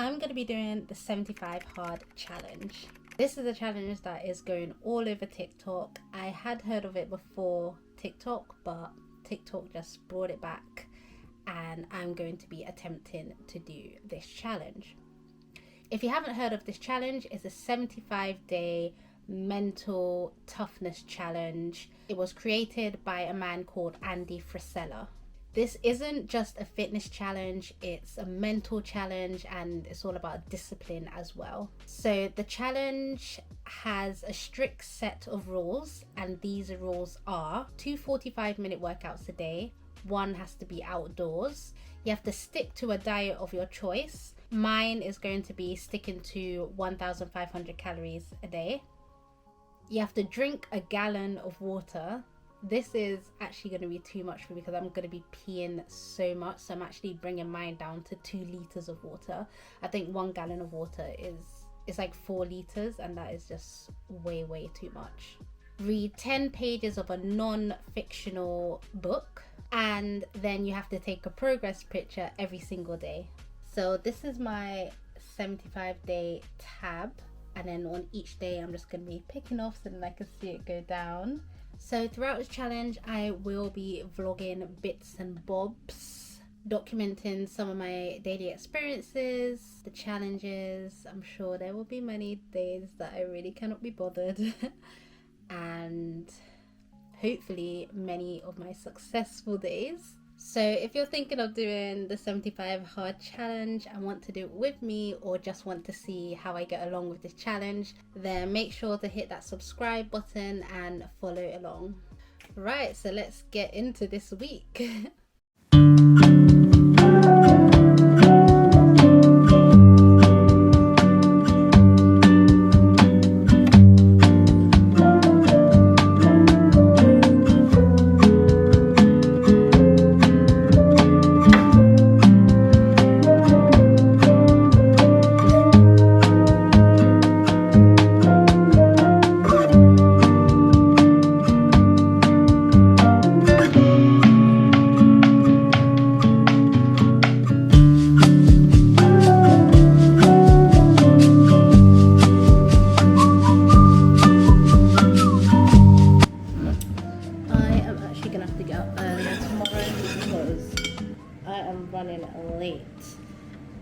I'm going to be doing the 75 hard challenge. This is a challenge that is going all over TikTok. I had heard of it before TikTok, but TikTok just brought it back, and I'm going to be attempting to do this challenge. If you haven't heard of this challenge, it's a 75-day mental toughness challenge. It was created by a man called Andy Frisella. This isn't just a fitness challenge, it's a mental challenge, and it's all about discipline as well. So the challenge has a strict set of rules, and these rules are 2 45-minute workouts a day. One has to be outdoors. You have to stick to a diet of your choice. Mine is going to be sticking to 1,500 calories a day. You have to drink a gallon of water. This is actually going to be too much for me because I'm going to be peeing so much, so I'm actually bringing mine down to 2 liters of water. I think 1 gallon of water is like 4 liters, and that is just way too much. Read 10 pages of a non-fictional book, and then you have to take a progress picture every single day. So this is my 75-day tab, and then on each day I'm just going to be picking off so that I can see it go down. So throughout this challenge, I will be vlogging bits and bobs, documenting some of my daily experiences, the challenges. I'm sure there will be many days that I really cannot be bothered and hopefully many of my successful days. So if you're thinking of doing the 75 hard challenge and want to do it with me, or just want to see how I get along with this challenge, then make sure to hit that subscribe button and follow along. Right, so let's get into this week.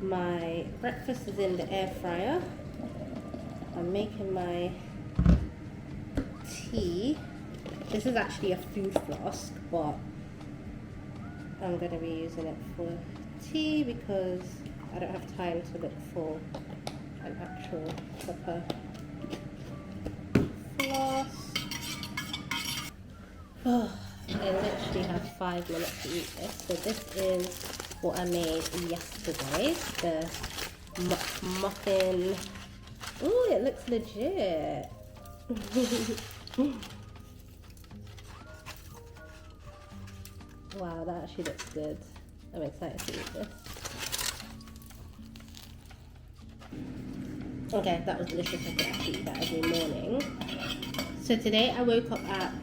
My breakfast is in the air fryer. I'm making my tea. This is actually a food flask, but I'm going to be using it for tea because I don't have time to look for an actual proper flask. Oh, I literally have 5 minutes to eat this. So this is what I made yesterday, the muffin. Oh, it looks legit. Wow, that actually looks good. I'm excited to eat this. Okay, that was delicious. I could actually eat that every morning. So today I woke up at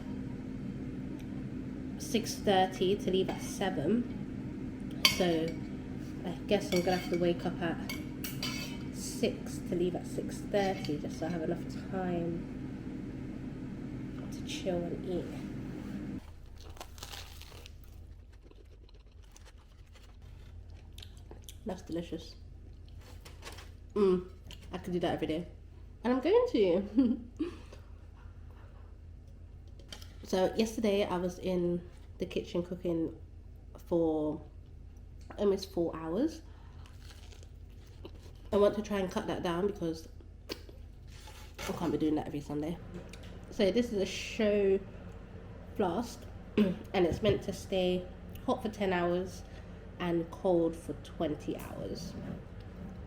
6:30 to leave at 7. So I guess I'm gonna have to wake up at 6 to leave at 6:30 just so I have enough time to chill and eat. That's delicious. I could do that every day, and I'm going to. So yesterday I was in the kitchen cooking for almost 4 hours. I want to try and cut that down because I can't be doing that every Sunday. So this is a show flask and it's meant to stay hot for 10 hours and cold for 20 hours.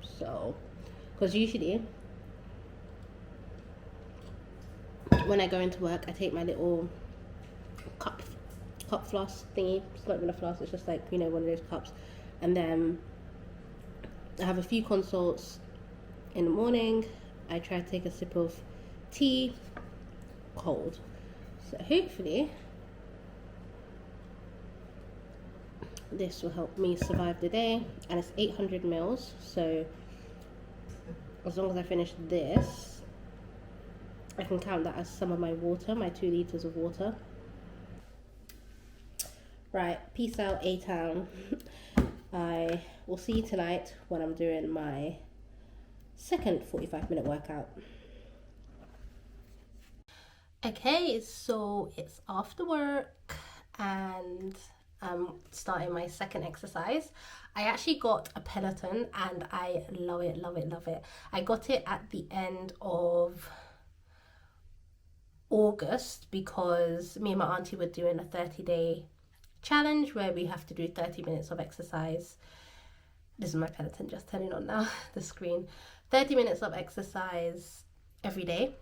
So, because usually when I go into work, I take my little cup flask thingy. It's not even a flask, it's just like, you know, one of those cups. And then I have a few consults in the morning. I try to take a sip of tea, cold. So hopefully this will help me survive the day. And it's 800 mils, so as long as I finish this, I can count that as some of my water, my 2 liters of water. Right, peace out, A-Town. I will see you tonight when I'm doing my second 45-minute workout. Okay, so it's after work and I'm starting my second exercise. I actually got a Peloton and I love it, love it, love it. I got it at the end of August because me and my auntie were doing a 30-day challenge where we have to do 30 minutes of exercise. This is my Peloton just turning on now, the screen. 30 minutes of exercise every day.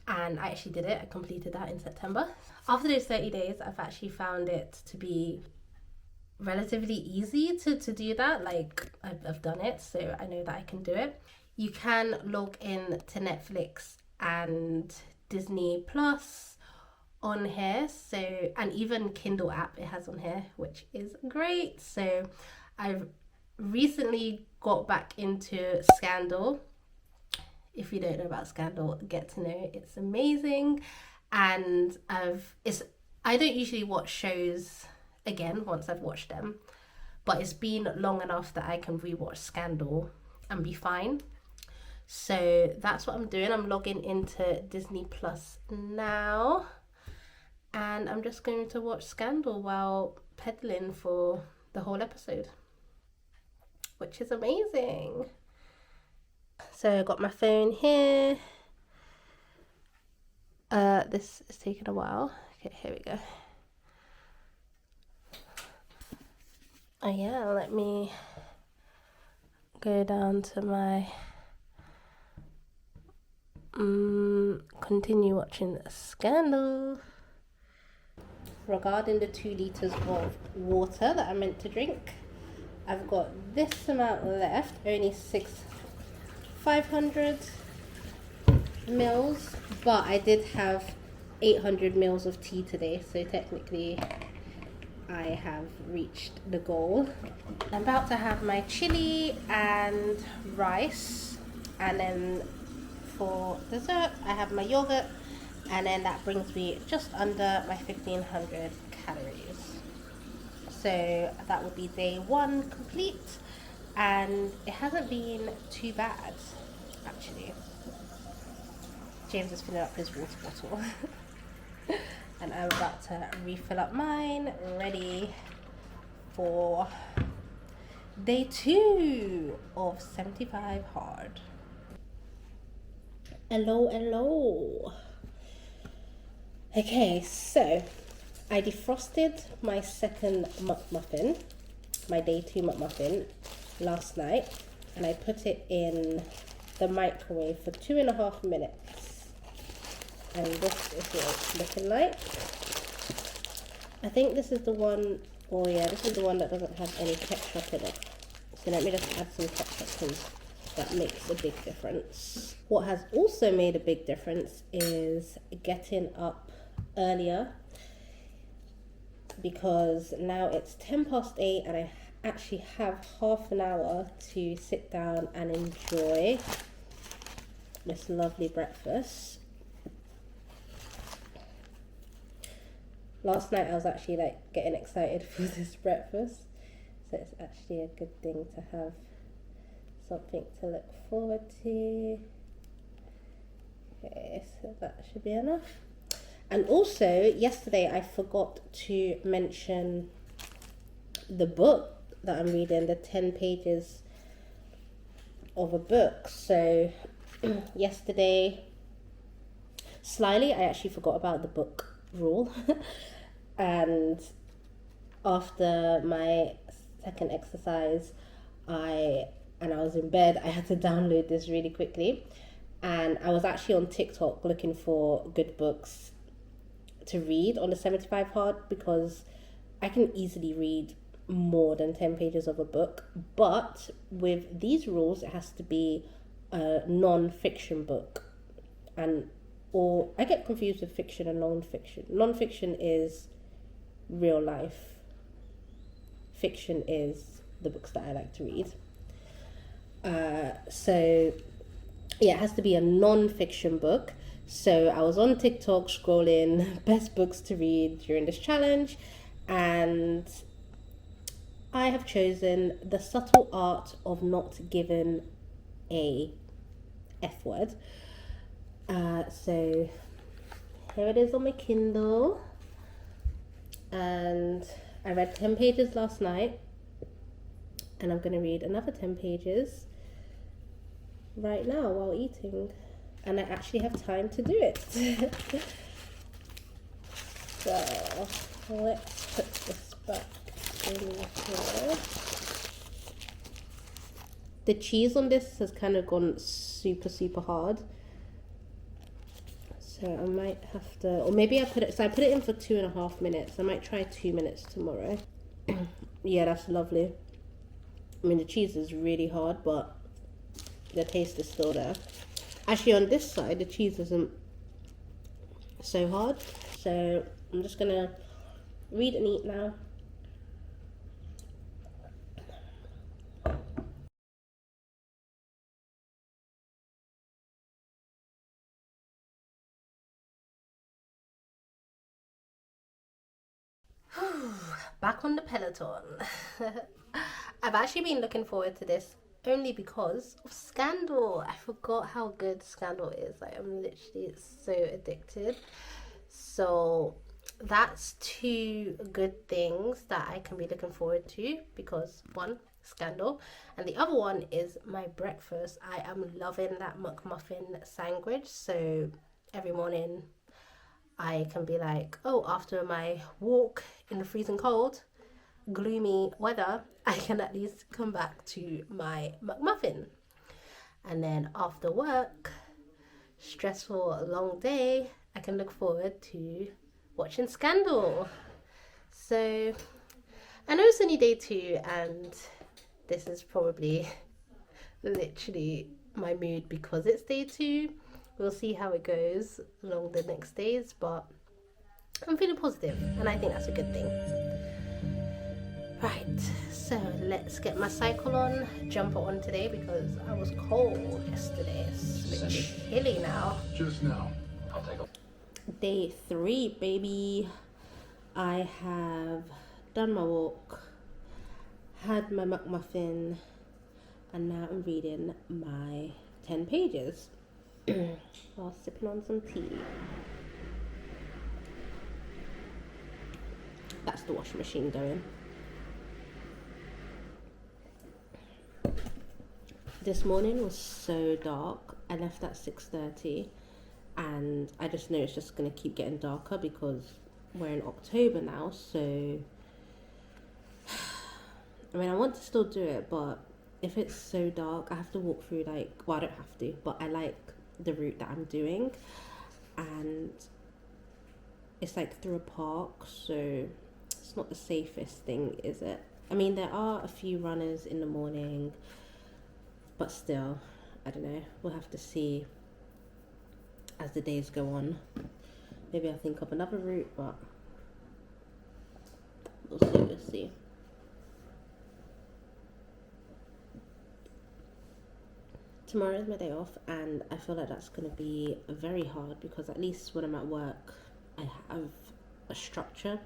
And I actually did it. I completed that in September. After those 30 days, I've actually found it to be relatively easy to do that. Like, I've done it, so I know that I can do it. You can log in to Netflix and Disney Plus on here, so, and even Kindle app it has on here, which is great. So I've recently got back into Scandal. If you don't know about Scandal, get to know. It's amazing. And I don't usually watch shows again once I've watched them, but it's been long enough that I can rewatch Scandal and be fine. So that's what I'm doing. I'm logging into Disney Plus now, and I'm just going to watch Scandal while pedaling for the whole episode, which is amazing. So I got my phone here. This is taking a while. Okay, here we go. Oh yeah, let me go down to my continue watching Scandal. Regarding the 2 liters of water that I meant to drink, I've got this amount left, only 500 mils, but I did have 800 mils of tea today, so technically I have reached the goal. I'm about to have my chili and rice, and then for dessert I have my yogurt, and then that brings me just under my 1500 calories. So that would be day 1 complete, and it hasn't been too bad actually. James is filling up his water bottle and I'm about to refill up mine, ready for day 2 of 75 hard. Hello. Okay, so I defrosted my second McMuffin, my day 2 McMuffin, last night, and I put it in the microwave for 2.5 minutes. And this is what it's looking like. I think this is the one, oh yeah, this is the one that doesn't have any ketchup in it. So let me just add some ketchup because that makes a big difference. What has also made a big difference is getting up earlier, because now it's 8:10 and I actually have half an hour to sit down and enjoy this lovely breakfast. Last night I was actually like getting excited for this breakfast, so it's actually a good thing to have something to look forward to. Okay, so that should be enough. And also yesterday I forgot to mention the book that I'm reading, the 10 pages of a book. So yesterday, slyly, I actually forgot about the book rule. And after my second exercise, I was in bed, I had to download this really quickly. And I was actually on TikTok looking for good books to read on the 75 hard, because I can easily read more than 10 pages of a book, but with these rules it has to be a non-fiction book, or I get confused with fiction and non-fiction. Non-fiction is real life, fiction is the books that I like to read. So Yeah, it has to be a non-fiction book. So I was on TikTok scrolling best books to read during this challenge, and I have chosen The Subtle Art of Not Giving a F Word. So here it is on my Kindle, and I read 10 pages last night, and I'm going to read another 10 pages right now while eating, and I actually have time to do it. So let's put this back in here. The cheese on this has kind of gone super hard, so I might have to, or maybe I put it, so I put it in for 2.5 minutes. I might try 2 minutes tomorrow. Yeah, that's lovely. I mean, the cheese is really hard, but the taste is still there. Actually, on this side, the cheese isn't so hard. So I'm just gonna read and eat now. Back on the Peloton. I've actually been looking forward to this only because of Scandal. I forgot how good Scandal is. Like, I'm literally so addicted. So that's two good things that I can be looking forward to, because one, Scandal, and the other one is my breakfast. I am loving that McMuffin sandwich. So every morning I can be like, oh, after my walk in the freezing cold, gloomy weather, I can at least come back to my McMuffin. And then after work, stressful, long day, I can look forward to watching Scandal. So I know it's only day 2, and this is probably literally my mood because it's day 2. We'll see how it goes along the next days, but I'm feeling positive, and I think that's a good thing. Right, so let's get my cycle on, jumper on today because I was cold yesterday. It's a bit chilly now. Just now. I'll take a... Day 3, baby. I have done my walk, had my McMuffin, and now I'm reading my 10 pages while sipping on some tea. That's the washing machine going. This morning was so dark. I left at 6:30, and I just know it's just going to keep getting darker because we're in October now. So I mean, I want to still do it, but if it's so dark, I have to walk through, like, well, I don't have to, but I like the route that I'm doing, and it's like through a park, so it's not the safest thing, is it? I mean, there are a few runners in the morning, but still, I don't know. We'll have to see as the days go on. Maybe I'll think of another route, but we'll see. Tomorrow is my day off, and I feel like that's going to be very hard because at least when I'm at work, I have a structure.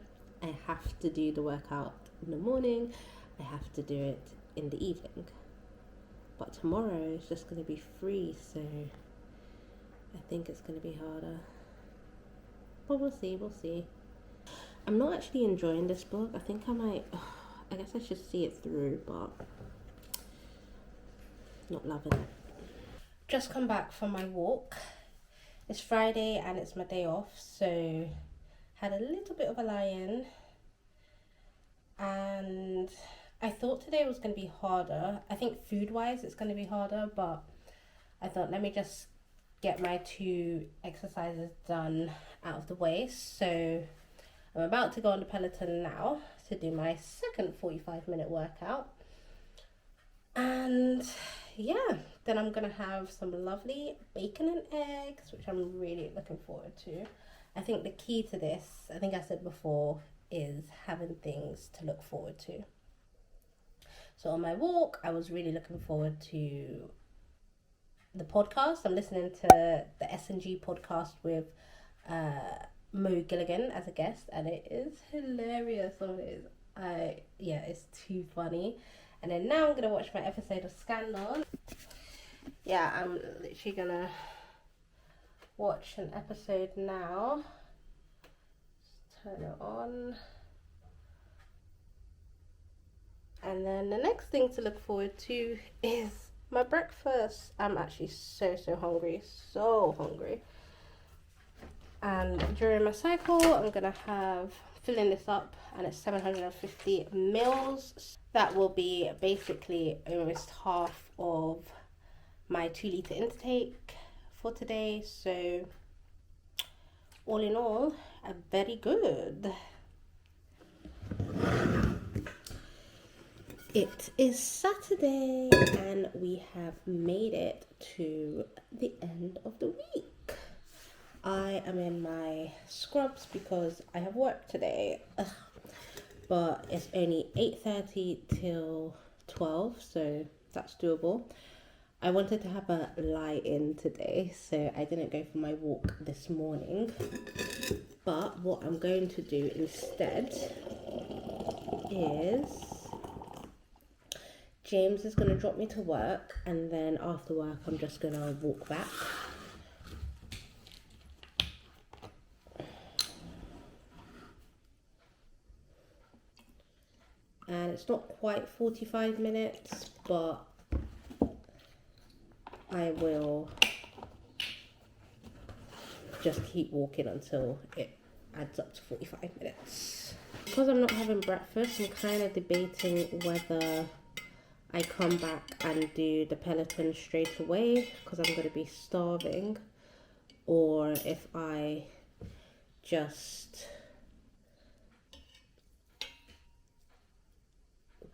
I have to do the workout in the morning. I have to do it in the evening. But tomorrow is just going to be free, so I think it's going to be harder. But we'll see. I'm not actually enjoying this book. I think I might, I guess I should see it through, but not loving it. Just come back from my walk. It's Friday and it's my day off, so had a little bit of a lie-in. And I thought today was going to be harder. I think food-wise it's going to be harder, but I thought let me just get my 2 exercises done out of the way. So I'm about to go on the Peloton now to do my second 45-minute workout. And yeah, then I'm going to have some lovely bacon and eggs, which I'm really looking forward to. I think the key to this, I think I said before, is having things to look forward to. So on my walk, I was really looking forward to the podcast. I'm listening to the S&G podcast with Mo Gilligan as a guest, and it is hilarious. It's too funny. And then now I'm gonna watch my episode of Scandal. Yeah, I'm literally gonna watch an episode now. Just turn it on. And then the next thing to look forward to is my breakfast. I'm actually so hungry, so hungry. And during my cycle, I'm gonna have filling this up, and it's 750 mils. That will be basically almost half of my 2 litre intake for today. So all in all, very good. It is Saturday and we have made it to the end of the week. I am in my scrubs because I have work today. But it's only 8:30 till 12, so that's doable. I wanted to have a lie-in today, so I didn't go for my walk this morning. But what I'm going to do instead is James is going to drop me to work, and then after work I'm just going to walk back. And it's not quite 45 minutes, but I will just keep walking until it adds up to 45 minutes. Because I'm not having breakfast, I'm kind of debating whether I come back and do the Peloton straight away because I'm going to be starving, or if I just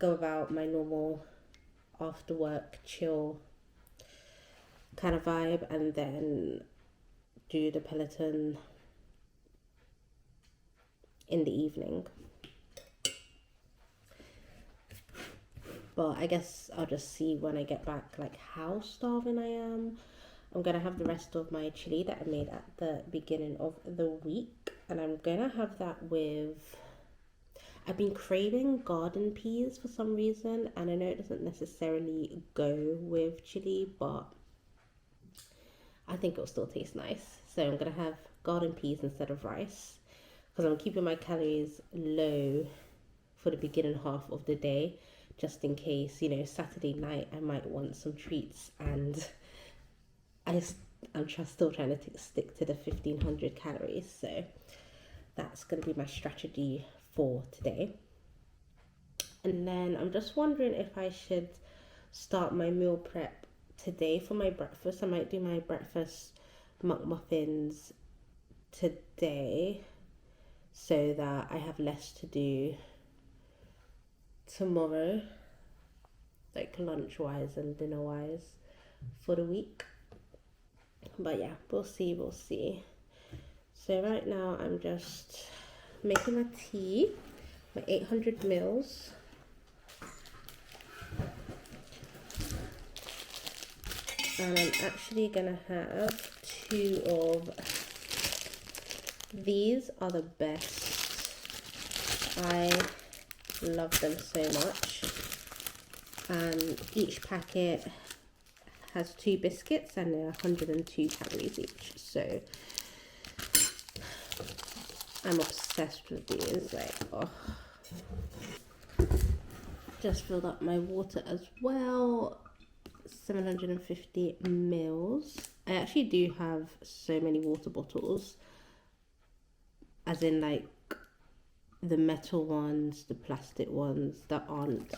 go about my normal after work chill kind of vibe and then do the Peloton in the evening. But I guess I'll just see when I get back like how starving I am. I'm gonna have the rest of my chili that I made at the beginning of the week, and I'm gonna have that with, I've been craving garden peas for some reason, and I know it doesn't necessarily go with chili, but I think it'll still taste nice. So I'm gonna have garden peas instead of rice because I'm keeping my calories low for the beginning half of the day, just in case, Saturday night I might want some treats, and I'm still trying to stick to the 1500 calories. So that's going to be my strategy for today. And then I'm just wondering if I should start my meal prep today for my breakfast. I might do my breakfast McMuffins today so that I have less to do tomorrow, like lunch wise and dinner wise for the week. But yeah, we'll see. So right now I'm just making my tea, my 800 mils. And I'm actually gonna have 2 of these. Are the best. I love them so much. And each packet has 2 biscuits and they're 102 calories each. So I'm obsessed with these. Just filled up my water as well. 750 mils. I actually do have so many water bottles, as in like the metal ones, the plastic ones that aren't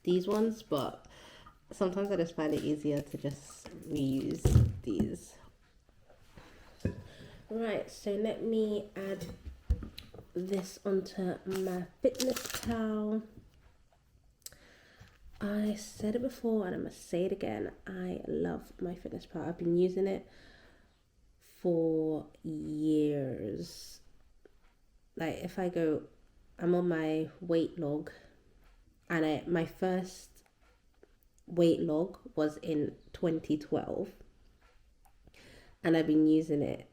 these ones, but sometimes I just find it easier to just reuse these. Right, so let me add this onto my fitness towel. I said it before and I'm gonna say it again. I love my fitness pal. I've been using it for years. Like if I go, I'm on my weight log, and my first weight log was in 2012. and I've been using it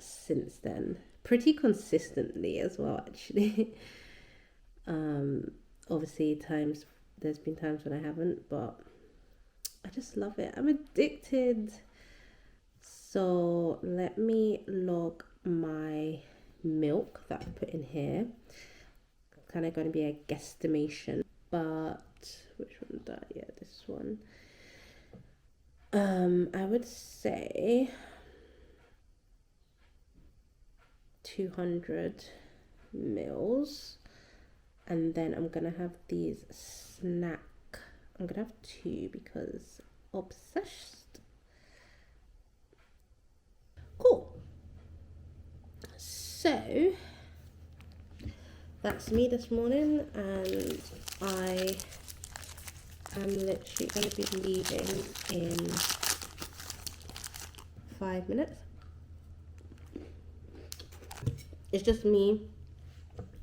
since then, pretty consistently as well, actually. Obviously there's been times when I haven't, but I just love it. I'm addicted. So let me log my milk that I put in here. Kind of going to be a guesstimation, but which one that? Yeah, this one. I would say 200 mils, and then I'm gonna have these snack. I'm gonna have 2 because obsessed. Cool. So that's me this morning, and I am literally going to be leaving in 5 minutes. It's just me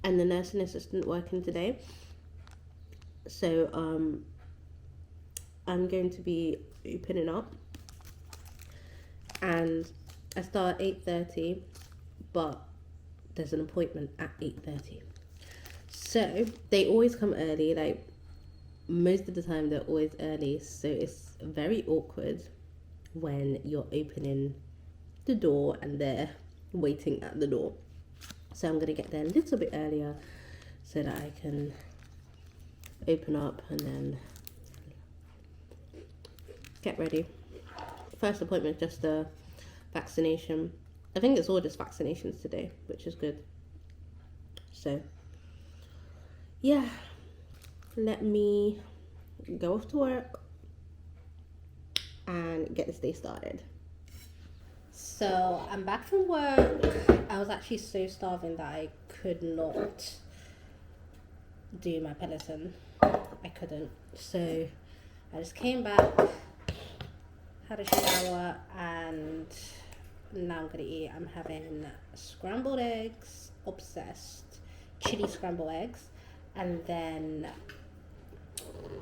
and the nursing assistant working today. So I'm going to be opening up, and I start at 8:30, but there's an appointment at 8:30. So they always come early, like most of the time they're always early, so it's very awkward when you're opening the door and they're waiting at the door. So I'm gonna get there a little bit earlier so that I can open up and then get ready. First appointment, just a vaccination. I think it's all just vaccinations today, which is good. So yeah, let me go off to work and get this day started. So I'm back from work. I was actually so starving that I could not do my Peloton. I couldn't. So I just came back, had a shower, and now I'm gonna eat. I'm having scrambled eggs, obsessed, chili scrambled eggs, and then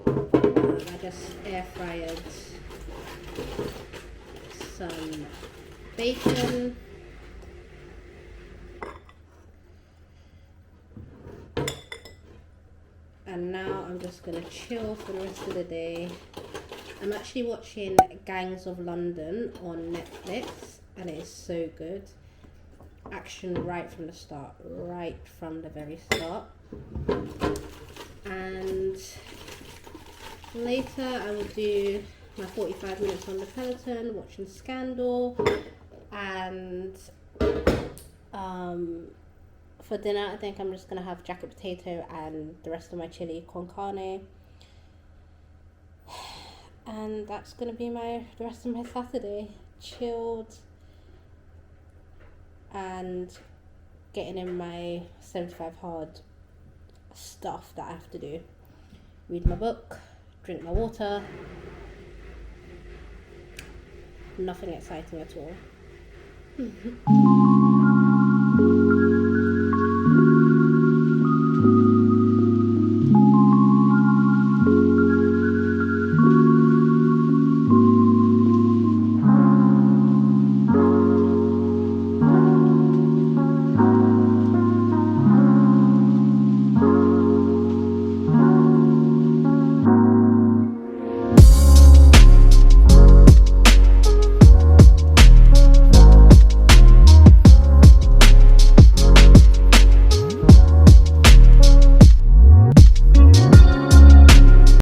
I just air fried some bacon, and now I'm just gonna chill for the rest of the day. I'm actually watching Gangs of London on Netflix, and it is so good. Action right from the start, right from the very start. And later I will do my 45 minutes on the Peloton, watching Scandal, and for dinner I think I'm just gonna have jacket potato and the rest of my chili con carne, and that's gonna be the rest of my Saturday. Chilled and getting in my 75 hard stuff that I have to do. Read my book, drink my water. Nothing exciting at all.